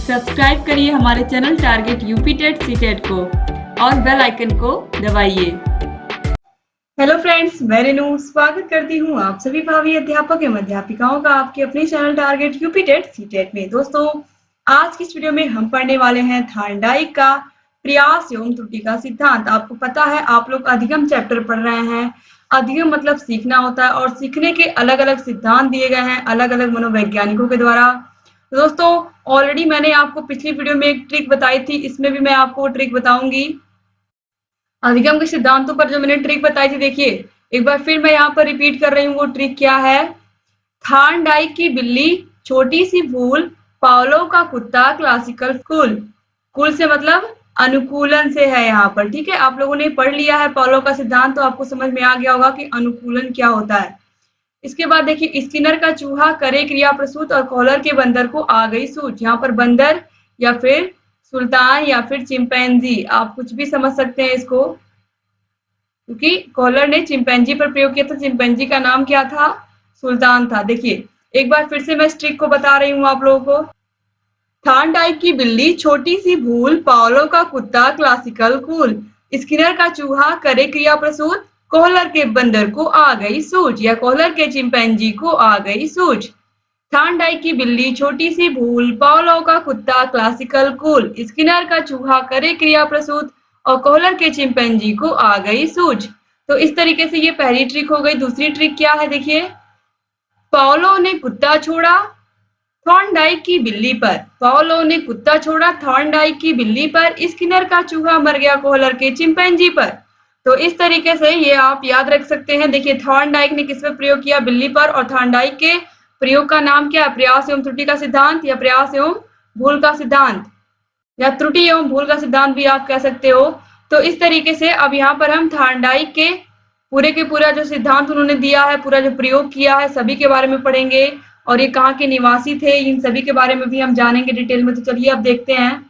Subscribe करिए हमारे channel target UP TET CTET को और बेल आइकन को दबाइए। हेलो फ्रेंड्स, मैं रेनू स्वागत करती हूँ आप सभी भावी अध्यापक एवं अध्यापिकाओं का आपके अपने channel target UP TET CTET में। दोस्तों, आज की इस वीडियो में हम पढ़ने वाले हैं थॉर्नडाइक का प्रयास एवं त्रुटि का सिद्धांत। आपको पता है आप लोग अधिगम चैप्टर पढ़ रहे हैं। अधिगम मतलब सीखना होता है और सीखने के अलग अलग सिद्धांत दिए गए हैं अलग अलग मनोवैज्ञानिकों के द्वारा। दोस्तों, ऑलरेडी मैंने आपको पिछली वीडियो में एक ट्रिक बताई थी, इसमें भी मैं आपको ट्रिक बताऊंगी। अधिगम के सिद्धांतों पर जो मैंने ट्रिक बताई थी, देखिए एक बार फिर मैं यहाँ पर रिपीट कर रही हूँ। वो ट्रिक क्या है? थॉर्नडाइक की बिल्ली, छोटी सी भूल, पावलोव का कुत्ता, क्लासिकल स्कूल। कुल से मतलब अनुकूलन से है यहाँ पर, ठीक है। आप लोगों ने पढ़ लिया है पावलोव का सिद्धांत, तो आपको समझ में आ गया होगा कि अनुकूलन क्या होता है। इसके बाद देखिए, स्किनर का चूहा करे क्रिया प्रसूत और कॉलर के बंदर को आ गई सूझ। यहाँ पर बंदर या फिर सुल्तान या फिर चिंपैंजी, आप कुछ भी समझ सकते हैं इसको, क्योंकि कॉलर ने चिंपैंजी पर प्रयोग किया था। चिंपैंजी का नाम क्या था? सुल्तान था। देखिए एक बार फिर से मैं इस ट्रिक को बता रही हूँ आप लोगों को। थॉर्नडाइक की बिल्ली, छोटी सी भूल, पावलोव का कुत्ता, क्लासिकल कूल। स्किनर का चूहा करे क्रिया प्रसूत, कॉलर के बंदर को आ गई सूझ, या कॉलर के चिंपैंजी को आ गई सूझ। थॉर्नडाइक की बिल्ली, छोटी सी भूल, पावलोव का कुत्ता, क्लासिकल कूल। स्किनर का चूहा करे क्रिया प्रसूत और कॉलर के चिंपैंजी को आ गई सूझ। तो इस तरीके से ये पहली ट्रिक हो गई। दूसरी ट्रिक क्या है? देखिए, पावलोव ने कुत्ता छोड़ा थॉर्नडाइक की बिल्ली पर। पावलोव ने कुत्ता छोड़ा थॉर्नडाइक की बिल्ली पर, स्किनर का चूहा मर गया कॉलर के चिंपैंजी पर। तो इस तरीके से ये आप याद रख सकते हैं। देखिए थॉर्नडाइक ने किस पर प्रयोग किया? बिल्ली पर। और थॉर्नडाइक के प्रयोग का नाम क्या है? प्रयास एवं त्रुटि का सिद्धांत, या प्रयास एवं भूल का सिद्धांत, या त्रुटि एवं भूल का सिद्धांत भी आप कह सकते हो। तो इस तरीके से अब यहाँ पर हम थॉर्नडाइक के पूरे के पूरा जो सिद्धांत उन्होंने दिया है, पूरा जो प्रयोग किया है, सभी के बारे में पढ़ेंगे। और ये कहाँ के निवासी थे, इन सभी के बारे में भी हम जानेंगे डिटेल में। तो चलिए अब देखते हैं।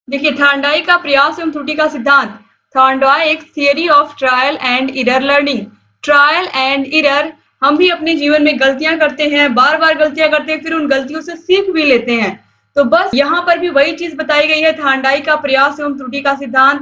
देखिए थॉर्नडाइक का प्रयास एवं त्रुटि का सिद्धांत। Thorndike theory of trial and error learning. Trial and error, हम भी अपने जीवन में गलतियां करते हैं, बार बार गलतियां करते हैं, फिर उन गलतियों से सीख भी लेते हैं। तो बस यहाँ पर भी वही चीज बताई गई है। थॉर्नडाइक का प्रयास एवं त्रुटि का सिद्धांत,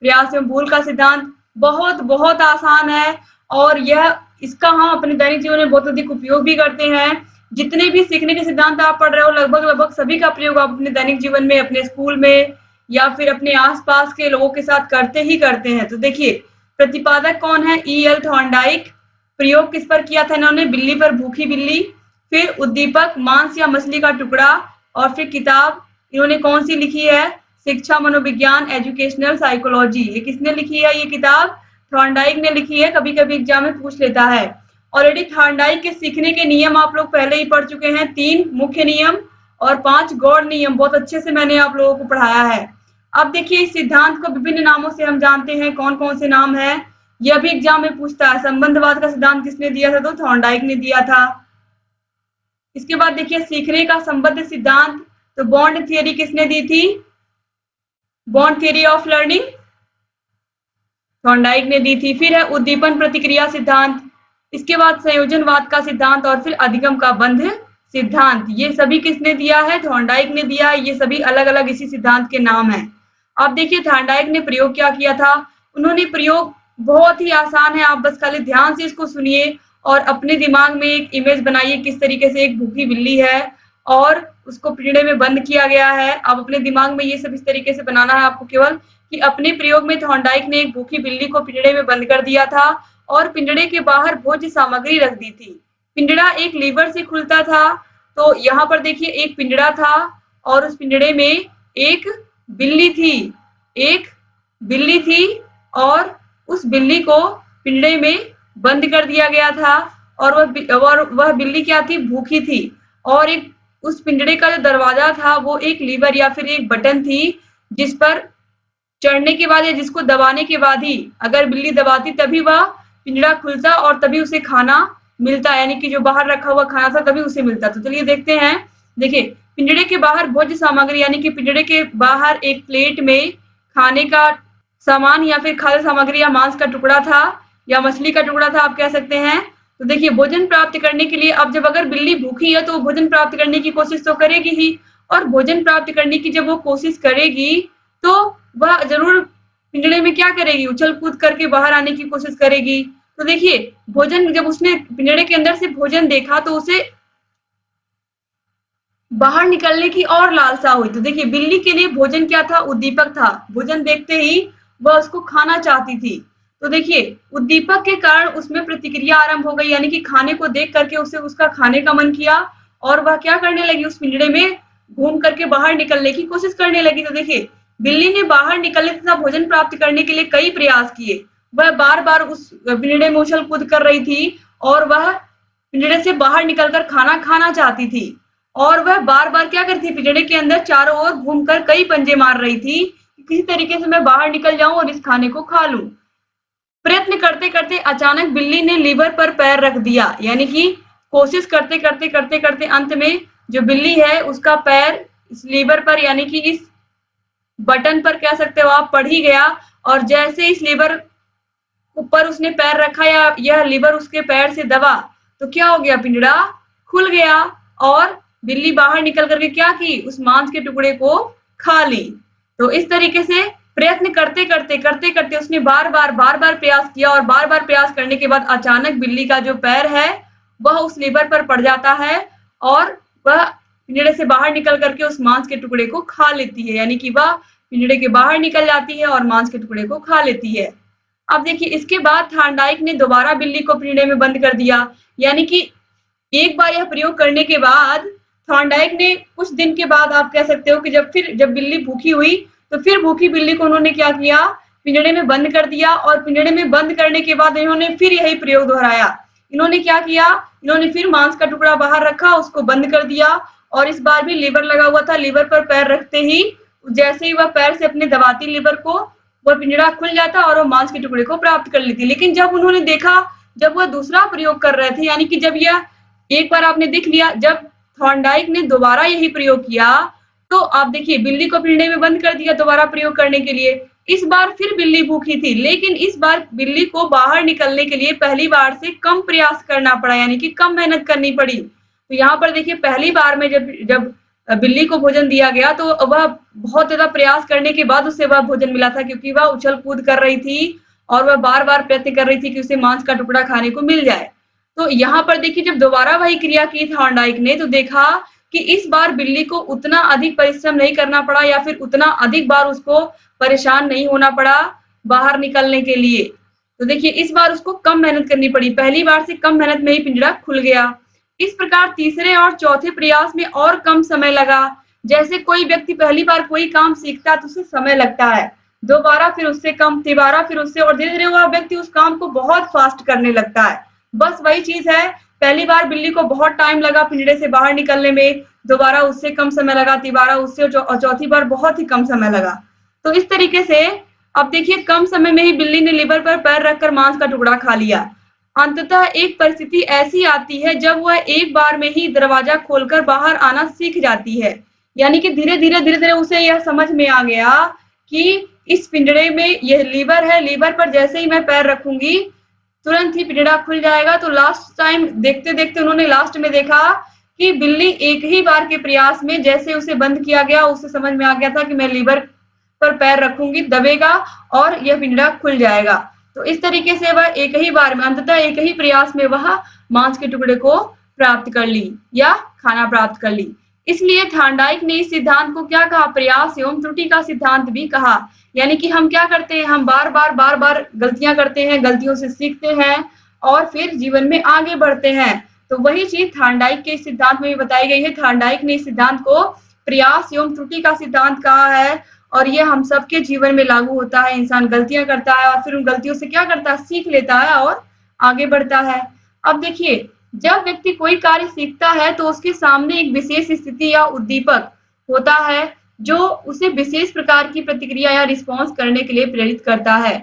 प्रयास एवं भूल का सिद्धांत बहुत बहुत आसान है, और यह इसका हम अपने दैनिक जीवन में बहुत अधिक उपयोग भी करते हैं। जितने भी सीखने के सिद्धांत आप पढ़ रहे हो, लगभग सभी का प्रयोग आप अपने दैनिक जीवन में, अपने स्कूल में या फिर अपने आसपास के लोगों के साथ करते ही करते हैं। तो देखिए प्रतिपादक कौन है? E.L. थॉर्नडाइक। प्रयोग किस पर किया था इन्होंने? बिल्ली पर, भूखी बिल्ली। फिर उद्दीपक मांस या मछली का टुकड़ा। और फिर किताब इन्होंने कौन सी लिखी है? शिक्षा मनोविज्ञान, एजुकेशनल साइकोलॉजी। ये किसने लिखी है? ये किताब थॉर्नडाइक ने लिखी है। कभी कभी एग्जाम में पूछ लेता है। ऑलरेडी थॉर्नडाइक के सीखने के नियम आप लोग पहले ही पढ़ चुके हैं। 3 मुख्य नियम और 5 गौड़ नियम, बहुत अच्छे से मैंने आप लोगों को पढ़ाया है। अब देखिए इस सिद्धांत को विभिन्न नामों से हम जानते हैं। कौन कौन से नाम है? यह भी एग्जाम में पूछता है। संबंधवाद का सिद्धांत किसने दिया था? तो थॉर्नडाइक ने दिया था। इसके बाद देखिए सीखने का संबद्ध सिद्धांत, तो बॉन्ड थियरी किसने दी थी? Bond theory of learning Thorndike ने दी थी। फिर है उद्दीपन प्रतिक्रिया सिद्धांत। इसके बाद संयोजनवाद का सिद्धांत, और फिर अधिगम का बंध सिद्धांत। ये सभी किसने दिया है? थॉर्नडाइक ने दिया है। ये सभी अलग अलग इसी सिद्धांत के नाम हैं। अब देखिए थॉर्नडाइक ने प्रयोग क्या किया था। उन्होंने प्रयोग बहुत ही आसान है, आप बस खाली ध्यान से इसको सुनिए और अपने दिमाग में एक इमेज बनाइए किस तरीके से एक भूखी बिल्ली है और उसको पिंजड़े में बंद किया गया है। अब अपने दिमाग में ये सब इस तरीके से बनाना है आपको केवल, कि अपने प्रयोग में थॉर्नडाइक ने एक भूखी बिल्ली को पिंजड़े में बंद कर दिया था और पिंजड़े के बाहर भोज्य सामग्री रख दी थी। पिंजड़ा एक लीवर से खुलता था। तो यहाँ पर देखिए एक पिंजड़ा था और उस पिंजड़े में एक बिल्ली थी। एक बिल्ली थी और उस बिल्ली को पिंजड़े में बंद कर दिया गया था, और वह बिल्ली क्या थी? भूखी थी। और एक उस पिंजड़े का जो दरवाजा था वो एक लीवर या फिर एक बटन थी, जिस पर चढ़ने के बाद या जिसको दबाने के बाद ही, अगर बिल्ली दबाती तभी वह पिंजड़ा खुलता और तभी उसे खाना मिलता, यानी कि जो बाहर रखा हुआ खाना था तभी उसे मिलता। तो चलिए देखते हैं। देखिए पिंजड़े के बाहर भोज्य सामग्री, यानी कि पिंजड़े के बाहर एक प्लेट में खाने का सामान या फिर खाद्य सामग्री या मांस का टुकड़ा था या मछली का टुकड़ा था, आप कह सकते हैं। तो देखिए भोजन प्राप्त करने के लिए, अब जब अगर बिल्ली भूखी है तो भोजन प्राप्त करने की कोशिश तो करेगी ही, और भोजन प्राप्त करने की जब वो कोशिश करेगी तो वह जरूर पिंजड़े में क्या करेगी, उछल कूद करके बाहर आने की कोशिश करेगी। तो देखिए भोजन जब उसने पिंजड़े के अंदर से भोजन देखा तो उसे बाहर निकलने की और लालसा हुई। तो देखिए बिल्ली के लिए भोजन क्या था, उद्दीपक था। भोजन देखते ही वह उसको खाना चाहती थी। तो देखिए उद्दीपक के कारण उसमें प्रतिक्रिया आरंभ हो गई, यानी कि खाने को देख करके उसे उसका खाने का मन किया और वह क्या करने लगी, उस पिंजड़े में घूम करके बाहर निकलने की कोशिश करने लगी। तो देखिए बिल्ली ने बाहर निकलने तथा भोजन प्राप्त करने के लिए कई प्रयास किए। वह बार बार उस पिंजड़े में उछल कूद कर रही थी और वह पिंजड़े से बाहर निकलकर खाना खाना चाहती थी। और वह बार बार क्या करती थी, पिंजड़े के अंदर चारों ओर घूमकर कई पंजे मार रही थी कि किसी तरीके से मैं बाहर निकल जाऊं और इस खाने को खा लूं। प्रयत्न करते करते अचानक बिल्ली ने लीवर पर पैर रख दिया, यानी कि कोशिश करते करते करते करते अंत में जो बिल्ली है उसका पैर इस लीवर पर, यानी कि इस बटन पर कह सकते हो आप, पड़ ही गया। और जैसे इस लीवर ऊपर उसने पैर रखा या यह लीवर उसके पैर से दबा तो क्या हो गया, पिंजड़ा खुल गया और बिल्ली बाहर निकल करके क्या की, उस मांस के टुकड़े को खा ली। तो इस तरीके से प्रयत्न करते करते उसने बार बार प्रयास किया और बार बार प्रयास करने के बाद अचानक बिल्ली का जो पैर है वह उस लीवर पर पड़ जाता है और वह पिंजड़े से बाहर निकल करके उस मांस के टुकड़े को खा लेती है, यानी कि वह पिंजड़े के बाहर निकल जाती है और मांस के टुकड़े को खा लेती है। अब देखिए इसके बाद थार्नडाइक ने दोबारा बिल्ली को पिंजड़े में बंद कर दिया, यानी कि एक बार यह प्रयोग करने के बाद थॉर्नडाइक ने कुछ दिन के बाद आप कह सकते हो कि जब बिल्ली भूखी हुई तो फिर भूखी बिल्ली को उन्होंने क्या किया, पिंजड़े में बंद कर दिया। और पिंजड़े में बंद करने के बाद इन्होंने फिर यही प्रयोग दोहराया। इन्होंने क्या किया, इन्होंने फिर मांस का टुकड़ा बाहर रखा, उसको बंद कर दिया और इस बार भी लीवर लगा हुआ था। लीवर पर पैर रखते ही जैसे ही वह पैर से अपने दबाती लीवर को, वह पिंजड़ा खुल जाता और वो मांस के टुकड़े को प्राप्त कर लेती। लेकिन जब उन्होंने देखा, जब वह दूसरा प्रयोग कर रहे थे, यानी कि जब यह एक बार आपने देख लिया, जब थॉर्नडाइक ने दोबारा यही प्रयोग किया तो आप देखिए बिल्ली को पिंजड़े में बंद कर दिया दोबारा प्रयोग करने के लिए। इस बार फिर बिल्ली भूखी थी, लेकिन इस बार बिल्ली को बाहर निकलने के लिए पहली बार से कम प्रयास करना पड़ा, यानी कि कम मेहनत करनी पड़ी। तो यहाँ पर देखिए पहली बार में जब बिल्ली को भोजन दिया गया तो वह बहुत ज्यादा प्रयास करने के बाद उसे वह भोजन मिला था, क्योंकि वह उछल कूद कर रही थी और वह बार बार प्रयत्न कर रही थी कि उसे मांस का टुकड़ा खाने को मिल जाए। तो यहाँ पर देखिए जब दोबारा वही क्रिया की थॉर्नडाइक ने तो देखा कि इस बार बिल्ली को उतना अधिक परिश्रम नहीं करना पड़ा या फिर उतना अधिक बार उसको परेशान नहीं होना पड़ा बाहर निकलने के लिए। तो देखिए इस बार उसको कम मेहनत करनी पड़ी, पहली बार से कम मेहनत में ही पिंजड़ा खुल गया। इस प्रकार तीसरे और चौथे प्रयास में और कम समय लगा। जैसे कोई व्यक्ति पहली बार कोई काम सीखता है तो उसे समय लगता है, दोबारा फिर उससे कम, तिबारा फिर उससे, और धीरे धीरे वह व्यक्ति उस काम को बहुत फास्ट करने लगता है। बस वही चीज है, पहली बार बिल्ली को बहुत टाइम लगा पिंजड़े से बाहर निकलने में, दोबारा उससे कम समय लगा, तिबारा उससे, और चौथी बार बहुत ही कम समय लगा। तो इस तरीके से अब देखिए कम समय में ही बिल्ली ने लीवर पर पैर रखकर मांस का टुकड़ा खा लिया। अंततः एक परिस्थिति ऐसी आती है जब वह एक बार में ही दरवाजा खोलकर बाहर आना सीख जाती है, यानी कि धीरे धीरे उसे यह समझ में आ गया कि इस पिंजड़े में यह लीवर है, लीवर पर जैसे ही मैं पैर रखूंगी तुरंत ही पिंजड़ा खुल जाएगा। तो लास्ट टाइम देखते देखते उन्होंने लास्ट में देखा कि बिल्ली एक ही बार के प्रयास में जैसे उसे बंद किया गया, उसे समझ में आ गया था कि मैं लीवर पर पैर रखूंगी, दबेगा और यह पिंजड़ा खुल जाएगा। तो इस तरीके से वह एक ही बार में, अंततः एक ही प्रयास में वह मांस के टुकड़े को प्राप्त कर ली या खाना प्राप्त कर ली। इसलिए थॉर्नडाइक ने इस सिद्धांत को क्या कहा, प्रयास एवं त्रुटि का सिद्धांत भी कहा। यानी कि हम क्या करते हैं, हम बार बार गलतियां करते हैं, गलतियों से सीखते हैं और फिर जीवन में आगे बढ़ते हैं। तो वही चीज थॉर्नडाइक के सिद्धांत में भी बताई गई है। थॉर्नडाइक ने इस सिद्धांत को प्रयास एवं त्रुटि का सिद्धांत कहा है और ये हम सबके जीवन में लागू होता है। इंसान गलतियां करता है और फिर उन गलतियों से क्या करता है, सीख लेता है और आगे बढ़ता है। अब देखिए जब व्यक्ति कोई कार्य सीखता है तो उसके सामने एक विशेष स्थिति या उद्दीपक होता है जो उसे विशेष प्रकार की प्रतिक्रिया या रिस्पॉन्स करने के लिए प्रेरित करता है।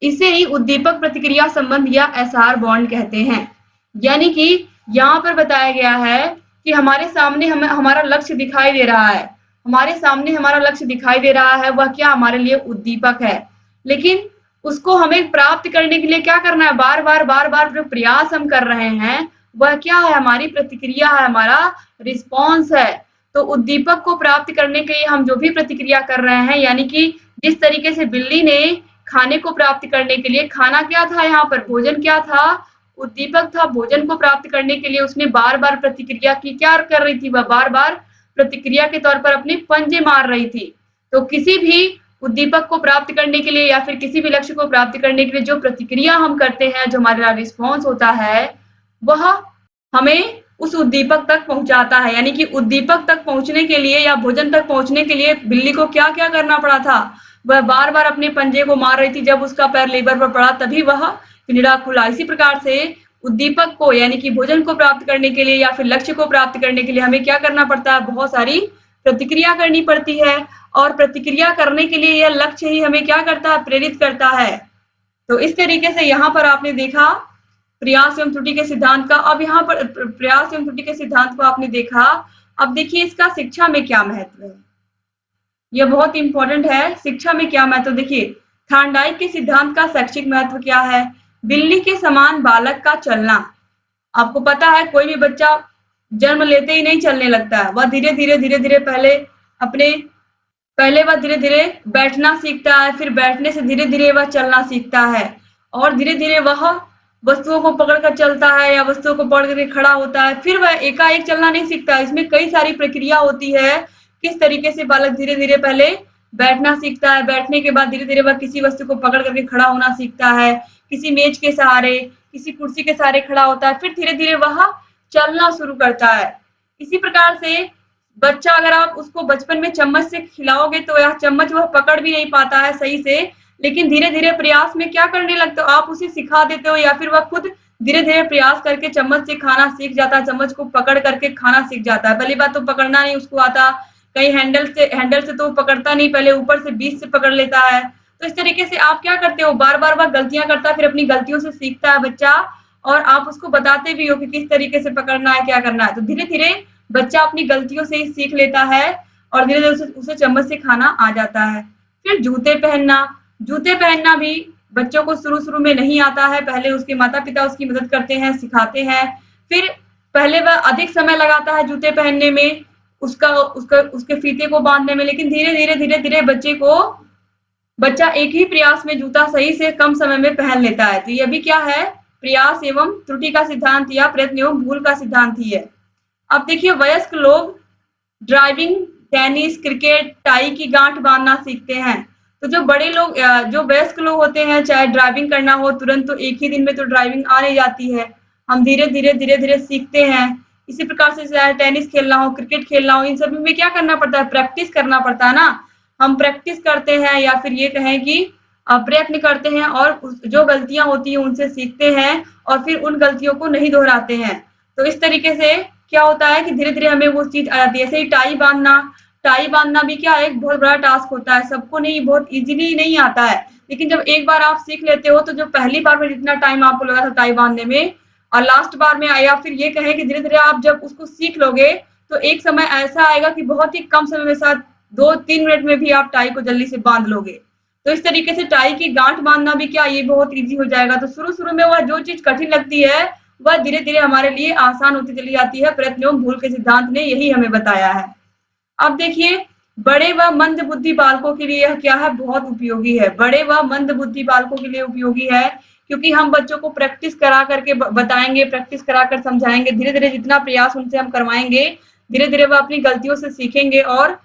इसे ही उद्दीपक प्रतिक्रिया संबंध या एसआर बॉन्ड कहते हैं। यानी कि यहाँ पर बताया गया है कि हमारे सामने हमें हमारा लक्ष्य दिखाई दे रहा है, हमारे सामने हमारा लक्ष्य दिखाई दे रहा है, वह क्या हमारे लिए उद्दीपक है। लेकिन उसको हमें प्राप्त करने के लिए क्या करना है, बार बार जो प्रयास हम कर रहे हैं वह क्या है, हमारी प्रतिक्रिया है, हमारा रिस्पॉन्स है। तो उद्दीपक को प्राप्त करने के लिए हम जो भी प्रतिक्रिया कर रहे हैं, यानी कि जिस तरीके से बिल्ली ने खाने को प्राप्त करने के लिए, खाना क्या था यहाँ पर, भोजन क्या था, उद्दीपक था। भोजन को प्राप्त करने के लिए उसने बार-बार प्रतिक्रिया की। क्या कर रही थी वह? बार-बार प्रतिक्रिया के तौर पर अपने पंजे मार रही थी। तो किसी भी उद्दीपक को प्राप्त करने के लिए या फिर किसी भी लक्ष्य को प्राप्त करने के लिए जो प्रतिक्रिया हम करते हैं, जो हमारा रिस्पॉन्स होता है, वह हमें उस उद्दीपक तक पहुंचाता है। यानी कि उद्दीपक तक पहुंचने के लिए या भोजन तक पहुंचने के लिए बिल्ली को क्या-क्या करना पड़ा था? वह बार-बार अपने पंजे को मार रही थी। जब उसका पैर लीवर पर पड़ा तभी वह पिंजड़ा खुला। इसी प्रकार से उद्दीपक को, यानी कि भोजन को प्राप्त करने के लिए या फिर लक्ष्य को प्राप्त करने के लिए हमें क्या करना पड़ता है? बहुत सारी प्रतिक्रिया करनी पड़ती है, और प्रतिक्रिया करने के लिए यह लक्ष्य ही हमें क्या करता है? प्रेरित करता है। तो इस तरीके से यहाँ पर आपने देखा प्रयास एवं त्रुटि के सिद्धांत का। अब यहाँ पर प्रयास एवं त्रुटि के सिद्धांत को आपने देखा। अब देखिए इसका शिक्षा में क्या महत्व है, यह बहुत इंपॉर्टेंट है। शिक्षा में क्या महत्व, देखिए थार्नडाइक के सिद्धांत का शैक्षिक महत्व क्या है? बिल्ली के समान बालक का चलना। आपको पता है कोई भी बच्चा जन्म लेते ही नहीं चलने लगता है। वह धीरे-धीरे पहले वह धीरे-धीरे बैठना सीखता है, फिर बैठने से धीरे-धीरे वह चलना सीखता है, और धीरे-धीरे वह वस्तुओं को पकड़कर चलता है या वस्तुओं को पकड़ करके खड़ा होता है। फिर वह एकाएक चलना नहीं सीखता। इसमें कई सारी प्रक्रिया होती है। किस तरीके से बालक धीरे-धीरे पहले बैठना सीखता है, बैठने के बाद धीरे-धीरे वह किसी वस्तु को पकड़ करके खड़ा होना सीखता है, किसी मेज के सहारे, किसी कुर्सी के सहारे खड़ा होता है, फिर धीरे-धीरे वह चलना शुरू करता है। इसी प्रकार से बच्चा, अगर आप उसको बचपन में चम्मच से खिलाओगे तो यह चम्मच वह पकड़ भी नहीं पाता है सही से, लेकिन धीरे-धीरे प्रयास में क्या करने लगते हो, आप उसे सिखा देते हो या फिर वह खुद धीरे-धीरे प्रयास करके चम्मच से खाना सीख जाता है, चम्मच को पकड़ करके खाना सीख जाता है। पहली बात तो पकड़ना नहीं उसको आता, कहीं हैंडल से तो पकड़ता नहीं, पहले ऊपर से बीच से पकड़ लेता है। तो इस तरीके से आप क्या करते हो, बार-बार वह गलतियां करता है, फिर अपनी गलतियों से सीखता है बच्चा, और आप उसको बताते भी हो कि किस तरीके से पकड़ना है, क्या करना है। तो धीरे-धीरे बच्चा अपनी गलतियों से ही सीख लेता है और धीरे-धीरे उसे चम्मच से खाना आ जाता है। फिर जूते पहनना भी बच्चों को शुरू-शुरू में नहीं आता है। पहले उसके माता-पिता उसकी मदद करते हैं, सिखाते हैं। फिर पहले वह अधिक समय लगाता है जूते पहनने में, उसके फीते को बांधने में, लेकिन धीरे-धीरे बच्चा एक ही प्रयास में जूता सही से कम समय में पहन लेता है। तो यह भी क्या है? प्रयास एवं त्रुटि का सिद्धांत या प्रयत्न एवं भूल का सिद्धांत ही है। अब देखिए वयस्क लोग ड्राइविंग, टेनिस, क्रिकेट, टाई की गांठ बांधना सीखते हैं। तो जो बड़े लोग, जो वयस्क लोग होते हैं, चाहे ड्राइविंग करना हो तुरंत, तो एक ही दिन में तो ड्राइविंग आ नहीं जाती है। हम धीरे-धीरे सीखते हैं। इसी प्रकार से चाहे टेनिस खेलना हो, क्रिकेट खेलना हो, इन सभी में क्या करना पड़ता है? प्रैक्टिस करना पड़ता है ना। हम प्रैक्टिस करते हैं या फिर ये कहें कि प्रयत्न करते हैं और जो गलतियां होती हैं उनसे सीखते हैं और फिर उन गलतियों को नहीं दोहराते हैं। तो इस तरीके से क्या होता है कि धीरे-धीरे हमें वो चीज आ जाती है। ऐसे ही टाई बांधना भी क्या एक बहुत बड़ा टास्क होता है, सबको नहीं, बहुत इजीली नहीं आता है, लेकिन जब एक बार आप सीख लेते हो तो जो पहली बार में जितना टाइम आपको लगा था टाई बांधने में, और लास्ट बार में, या फिर ये कहें कि धीरे-धीरे आप जब उसको सीख लोगे तो एक समय ऐसा आएगा कि बहुत ही कम समय में, साथ 2-3 मिनट में भी आप टाई को जल्दी से बांध लोगे। तो इस तरीके से टाई की गांठ बांधना भी क्या, ये बहुत इजी हो जाएगा। तो शुरू-शुरू में वह जो चीज कठिन लगती है वह धीरे-धीरे हमारे लिए आसान होती चली जाती है। प्रयत्न एवं भूल के सिद्धांत ने यही हमें बताया है। अब देखिए बड़े व मंद बुद्धि बालकों के लिए यह क्या है? बहुत उपयोगी है। बड़े व मंद बुद्धि बालकों के लिए उपयोगी है, क्योंकि हम बच्चों को प्रैक्टिस करा करके बताएंगे, प्रैक्टिस करा कर समझाएंगे। धीरे-धीरे जितना प्रयास उनसे हम करवाएंगे, धीरे-धीरे वह अपनी गलतियों से सीखेंगे और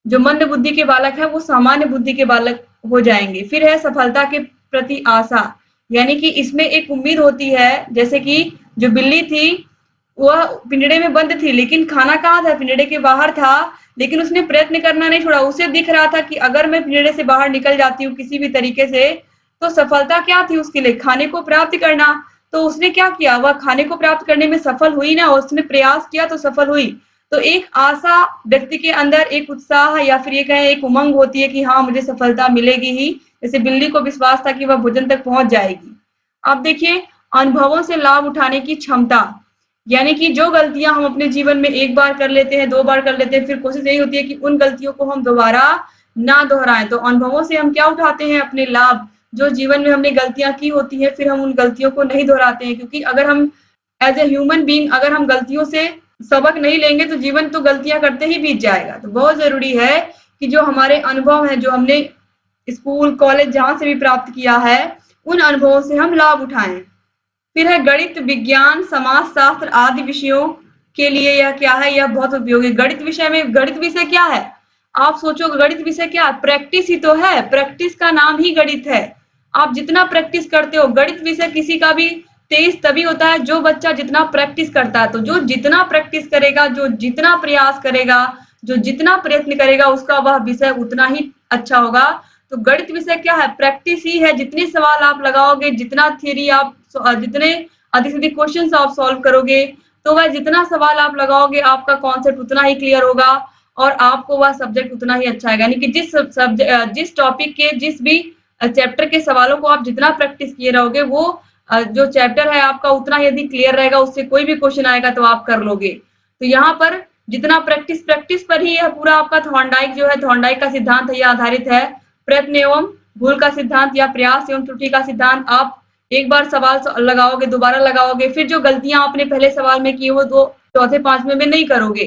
जो मंद बुद्धि के बालक हैं वो सामान्य बुद्धि के बालक हो जाएंगे। फिर है सफलता के प्रति आशा, यानी कि इसमें एक उम्मीद होती है। जैसे कि जो बिल्ली थी वह पिंजड़े में बंद थी, लेकिन खाना कहाँ था? पिंजड़े के बाहर था, लेकिन उसने प्रयत्न करना नहीं छोड़ा। उसे दिख रहा था कि अगर मैं पिंजड़े से बाहर निकल जाती हूँ किसी भी तरीके से, तो सफलता क्या थी उसके लिए? खाने को प्राप्त करना। तो उसने क्या किया? वह खाने को प्राप्त करने में सफल हुई ना, उसने प्रयास किया तो सफल हुई। तो एक आशा व्यक्ति के अंदर, एक उत्साह या फिर ये कहें एक उमंग होती है कि हाँ मुझे सफलता मिलेगी ही। जैसे बिल्ली को विश्वास था कि वह भोजन तक पहुंच जाएगी। अब देखिए अनुभवों से लाभ उठाने की क्षमता, यानी कि जो गलतियां हम अपने जीवन में एक बार कर लेते हैं, 2 बार कर लेते हैं, फिर कोशिश यही होती है कि उन गलतियों को हम दोबारा ना दोहराएं। तो अनुभवों से हम क्या उठाते हैं? अपने लाभ। जो जीवन में हमने गलतियां की होती है, फिर हम उन गलतियों को नहीं दोहराते हैं, क्योंकि अगर हम एज ए ह्यूमन बीइंग अगर हम गलतियों से सबक नहीं लेंगे तो जीवन तो गलतियां करते ही बीत जाएगा। तो बहुत जरूरी है कि जो हमारे अनुभव हैं, जो हमने स्कूल कॉलेज जहां से भी प्राप्त किया है, उन अनुभवों से हम लाभ उठाएं। फिर है गणित, विज्ञान, समाज शास्त्र आदि विषयों के लिए यह क्या है, यह बहुत उपयोगी। गणित विषय में, गणित विषय क्या है? आप सोचो गणित विषय क्या है? प्रैक्टिस ही तो है, प्रैक्टिस का नाम ही गणित है। आप जितना प्रैक्टिस करते हो, गणित विषय किसी का भी तेज तभी होता है जो बच्चा जितना प्रैक्टिस करता है। तो जो जितना प्रैक्टिस करेगा, जो जितना प्रयास करेगा, जो जितना प्रयत्न करेगा, उसका वह विषय उतना ही अच्छा होगा। तो गणित विषय क्या है? प्रैक्टिस ही है। जितने सवाल आप लगाओगे, जितना थ्योरी आप, जितने अधिक से अधिक क्वेश्चन आप सॉल्व करोगे, तो वह जितना सवाल आप लगाओगे, आपका कॉन्सेप्ट उतना ही क्लियर होगा और आपको वह सब्जेक्ट उतना ही अच्छा आएगा। यानी कि जिस टॉपिक के, जिस भी चैप्टर के सवालों को आप जितना प्रैक्टिस किए रहोगे, वो जो चैप्टर है आपका उतना ही यदि क्लियर रहेगा, उससे कोई भी क्वेश्चन आएगा तो आप कर लोगे। तो यहाँ पर जितना प्रैक्टिस, प्रैक्टिस पर ही यह पूरा आपका थॉर्नडाइक जो है, थॉर्नडाइक का सिद्धांत है, यह आधारित है। प्रयत्न एवं भूल का सिद्धांत या प्रयास एवं त्रुटि का सिद्धांत। आप एक बार सवाल लगाओगे, दोबारा लगाओगे, फिर जो गलतियां आपने पहले सवाल में की वो दो चौथे पांचवें में नहीं करोगे।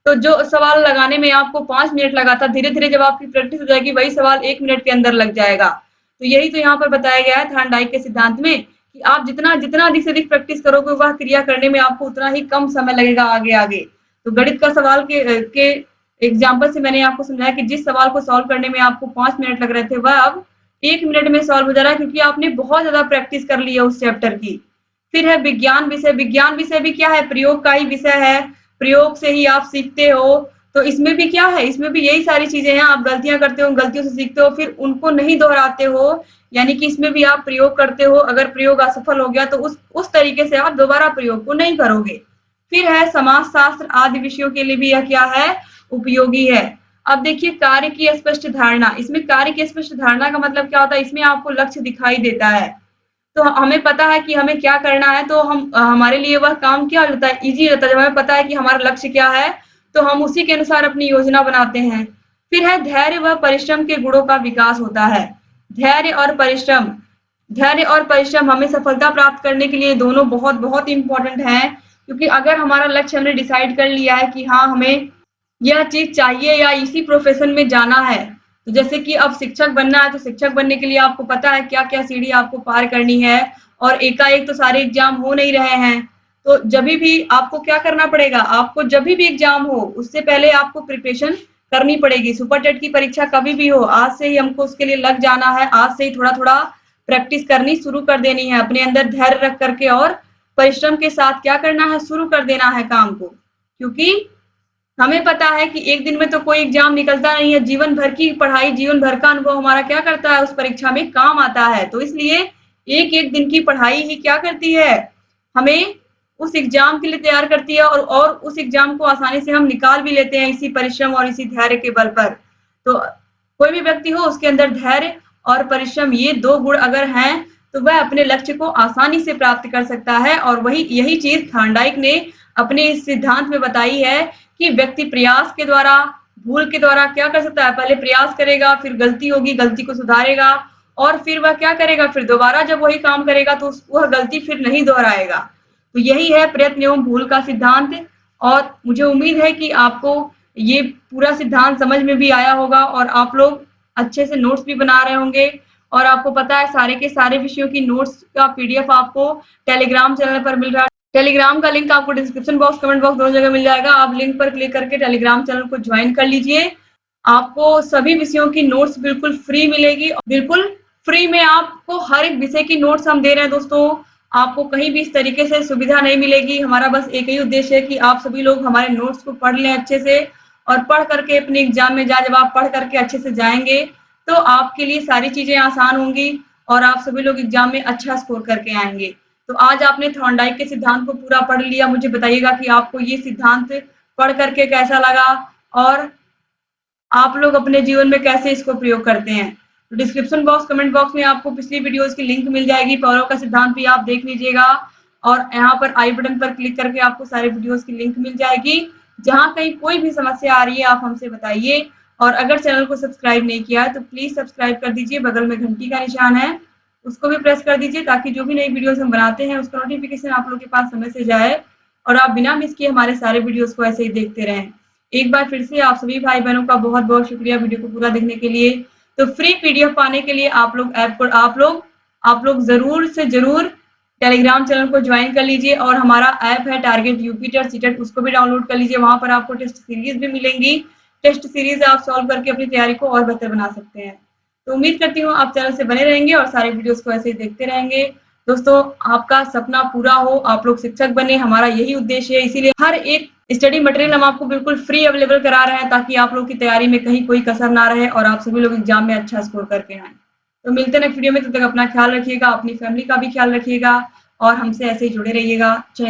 तो जो सवाल लगाने में आपको 5 मिनट लगा था, धीरे धीरे जब आपकी प्रैक्टिस हो जाएगी, वही सवाल 1 मिनट के अंदर लग जाएगा। तो यही तो यहाँ पर बताया गया है थॉर्नडाइक के सिद्धांत में, कि आप जितना जितना अधिक से अधिक प्रैक्टिस करोगे, वह क्रिया करने में आपको उतना ही कम समय लगेगा आगे आगे। तो गणित का सवाल के एग्जाम्पल से मैंने आपको समझाया कि जिस सवाल को सॉल्व करने में आपको 5 मिनट लग रहे थे, वह अब 1 मिनट में सॉल्व हो जा रहा है, क्योंकि आपने बहुत ज्यादा प्रैक्टिस कर ली है उस चैप्टर की। फिर है विज्ञान विषय। विज्ञान विषय भी क्या है? प्रयोग का ही विषय है। प्रयोग से ही आप सीखते हो। तो इसमें भी क्या है? इसमें भी यही सारी चीजें हैं। आप गलतियां करते हो, गलतियों से सीखते हो, फिर उनको नहीं दोहराते हो। यानी कि इसमें भी आप प्रयोग करते हो। अगर प्रयोग असफल हो गया तो उस तरीके से आप दोबारा प्रयोग को नहीं करोगे। फिर है समाज शास्त्र आदि विषयों के लिए भी यह क्या है? उपयोगी है। अब देखिए कार्य की स्पष्ट धारणा। इसमें कार्य की स्पष्ट धारणा का मतलब क्या होता है? इसमें आपको लक्ष्य दिखाई देता है। तो हमें पता है कि हमें क्या करना है, तो हम हमारे लिए वह काम क्या रहता है? ईजी रहता है। जब हमें पता है कि हमारा लक्ष्य क्या है, तो हम उसी के अनुसार अपनी योजना बनाते हैं। फिर है धैर्य व परिश्रम के गुणों का विकास होता है। धैर्य और परिश्रम, धैर्य और परिश्रम हमें सफलता प्राप्त करने के लिए दोनों बहुत बहुत इंपॉर्टेंट हैं। क्योंकि अगर हमारा लक्ष्य हमने डिसाइड कर लिया है कि हाँ हमें यह चीज चाहिए या इसी प्रोफेशन में जाना है, तो जैसे कि अब शिक्षक बनना है, तो शिक्षक बनने के लिए आपको पता है क्या क्या सीढ़ी आपको पार करनी है, और एकाएक तो सारे एग्जाम हो नहीं रहे हैं। तो जब भी आपको क्या करना पड़ेगा? आपको जब भी एग्जाम हो, उससे पहले आपको प्रिपरेशन करनी पड़ेगी। सुपर टेट की परीक्षा कभी भी हो, आज से ही हमको उसके लिए लग जाना है। आज से ही थोड़ा थोड़ा प्रैक्टिस करनी शुरू कर देनी है। अपने अंदर धैर्य रख करके और परिश्रम के साथ क्या करना है? शुरू कर देना है काम को। क्योंकि हमें पता है कि एक दिन में तो कोई एग्जाम निकलता नहीं है। जीवन भर की पढ़ाई, जीवन भर का अनुभव हमारा क्या करता है? उस परीक्षा में काम आता है। तो इसलिए एक एक दिन की पढ़ाई ही क्या करती है? हमें उस एग्जाम के लिए तैयार करती है, और उस एग्जाम को आसानी से हम निकाल भी लेते हैं इसी परिश्रम और इसी धैर्य के बल पर। तो कोई भी व्यक्ति हो, उसके अंदर धैर्य और परिश्रम, ये दो गुण अगर हैं, तो वह अपने लक्ष्य को आसानी से प्राप्त कर सकता है। और वही यही चीज थॉर्नडाइक ने अपने इस सिद्धांत में बताई है कि व्यक्ति प्रयास के द्वारा, भूल के द्वारा क्या कर सकता है? पहले प्रयास करेगा, फिर गलती होगी, गलती को सुधारेगा, और फिर वह क्या करेगा? फिर दोबारा जब वही काम करेगा तो वह गलती फिर नहीं दोहराएगा। तो यही है प्रयत्न एवं भूल का सिद्धांत। और मुझे उम्मीद है कि आपको ये पूरा सिद्धांत समझ में भी आया होगा, और आप लोग अच्छे से नोट्स भी बना रहे होंगे। और आपको पता है सारे के सारे विषयों की नोट्स का पीडीएफ आपको टेलीग्राम चैनल पर मिल रहा है। टेलीग्राम का लिंक आपको डिस्क्रिप्शन बॉक्स, कमेंट बॉक्स, दोनों जगह मिल जाएगा। आप लिंक पर क्लिक करके टेलीग्राम चैनल को ज्वाइन कर लीजिए। आपको सभी विषयों की नोट्स बिल्कुल फ्री मिलेगी। बिल्कुल फ्री में आपको हर एक विषय की नोट्स हम दे रहे हैं दोस्तों। आपको कहीं भी इस तरीके से सुविधा नहीं मिलेगी। हमारा बस एक ही उद्देश्य है कि आप सभी लोग हमारे नोट्स को पढ़ लें अच्छे से, और पढ़ करके अपने एग्जाम में जाए। जब आप पढ़ करके अच्छे से जाएंगे तो आपके लिए सारी चीजें आसान होंगी, और आप सभी लोग एग्जाम में अच्छा स्कोर करके आएंगे। तो आज आपने थॉर्नडाइक के सिद्धांत को पूरा पढ़ लिया। मुझे बताइएगा कि आपको ये सिद्धांत पढ़ करके कैसा लगा, और आप लोग अपने जीवन में कैसे इसको प्रयोग करते हैं। तो डिस्क्रिप्शन बॉक्स, कमेंट बॉक्स में आपको पिछली वीडियोस की लिंक मिल जाएगी। पावर का सिद्धांत भी आप देख लीजिएगा, और यहाँ पर आई बटन पर क्लिक करके आपको सारे वीडियोस की लिंक मिल जाएगी। जहाँ कहीं कोई भी समस्या आ रही है आप हमसे बताइए। और अगर चैनल को सब्सक्राइब नहीं किया है तो प्लीज सब्सक्राइब कर दीजिए। बगल में घंटी का निशान है, उसको भी प्रेस कर दीजिए, ताकि जो भी नई वीडियोस हम बनाते हैं उसका नोटिफिकेशन आप लोग के पास समय से जाए। और आप बिना मिस किए हमारे सारे वीडियोस को ऐसे ही देखते रहें। एक बार फिर से आप सभी भाई बहनों का बहुत बहुत शुक्रिया वीडियो को पूरा देखने के लिए। तो फ्री पीडीएफ पाने के लिए आप लोग जरूर से जरूर टेलीग्राम चैनल को ज्वाइन कर लीजिए और हमारा ऐप है टारगेट यूपी टेट सीटेट, उसको भी डाउनलोड कर लीजिए। वहां पर आपको टेस्ट सीरीज भी मिलेंगी। टेस्ट सीरीज आप सॉल्व करके अपनी तैयारी को और बेहतर बना सकते हैं। तो उम्मीद करती हूँ आप चैनल से बने रहेंगे और सारे वीडियोस को ऐसे ही देखते रहेंगे। दोस्तों, आपका सपना पूरा हो, आप लोग शिक्षक बने, हमारा यही उद्देश्य है। इसीलिए हर एक स्टडी मटेरियल हम आपको बिल्कुल फ्री अवेलेबल करा रहे हैं ताकि आप लोग की तैयारी में कहीं कोई कसर ना रहे और आप सभी लोग एग्जाम में अच्छा स्कोर करके आए। तो मिलते हैं नेक्स्ट वीडियो में। तब तक अपना ख्याल रखिएगा, अपनी फैमिली का भी ख्याल रखिएगा और हमसे ऐसे ही जुड़े रहिएगा। जय